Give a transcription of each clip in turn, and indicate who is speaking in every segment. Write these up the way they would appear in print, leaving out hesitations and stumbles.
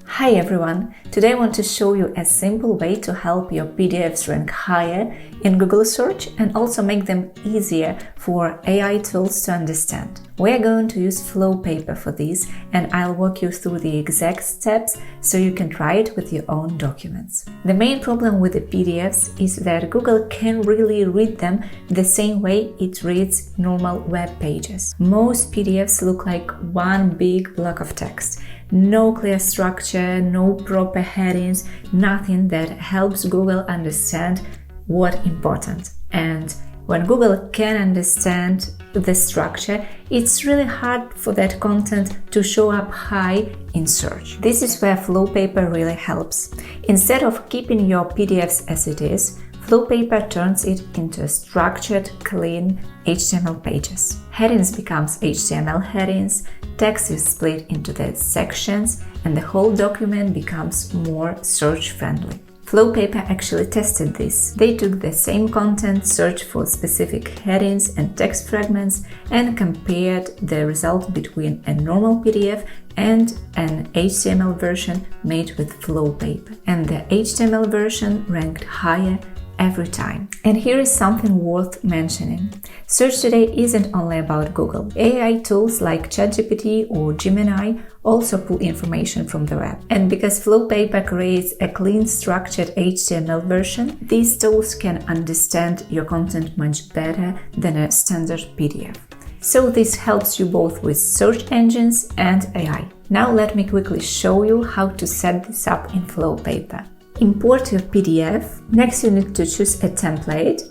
Speaker 1: Hi everyone! Today I want to show you a simple way to help your PDFs rank higher in Google search and also make them easier for AI tools to understand. We are going to use Flowpaper for this, and I'll walk you through the exact steps so you can try it with your own documents. The main problem with the PDFs is that Google can't really read them the same way it reads normal web pages. Most PDFs look like one big block of text. No clear structure, no proper headings, nothing that helps Google understand what's important. And when Google can understand the structure, it's really hard for that content to show up high in search. This is where Flowpaper really helps. Instead of keeping your PDFs as it is, Flowpaper turns it into structured, clean HTML pages. Headings becomes HTML headings, text is split into the sections, and the whole document becomes more search-friendly. Flowpaper actually tested this. They took the same content, searched for specific headings and text fragments, and compared the result between a normal PDF and an HTML version made with Flowpaper. And the HTML version ranked higher every time. And here is something worth mentioning. Search today isn't only about Google. AI tools like ChatGPT or Gemini also pull information from the web. And because Flowpaper creates a clean, structured HTML version, these tools can understand your content much better than a standard PDF. So this helps you both with search engines and AI. Now let me quickly show you how to set this up in Flowpaper. Import your PDF. Next you need to choose a template,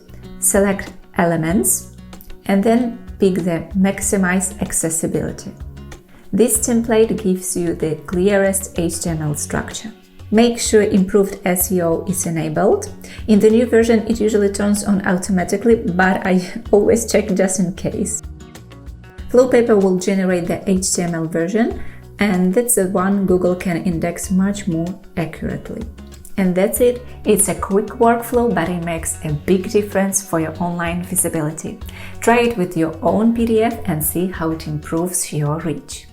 Speaker 1: select Elements, and then pick the Maximize Accessibility. This template gives you the clearest HTML structure. Make sure improved SEO is enabled. In the new version it usually turns on automatically, but I always check just in case. Flowpaper will generate the HTML version, and that's the one Google can index much more accurately. And that's it. It's a quick workflow, but it makes a big difference for your online visibility. Try it with your own PDF and see how it improves your reach.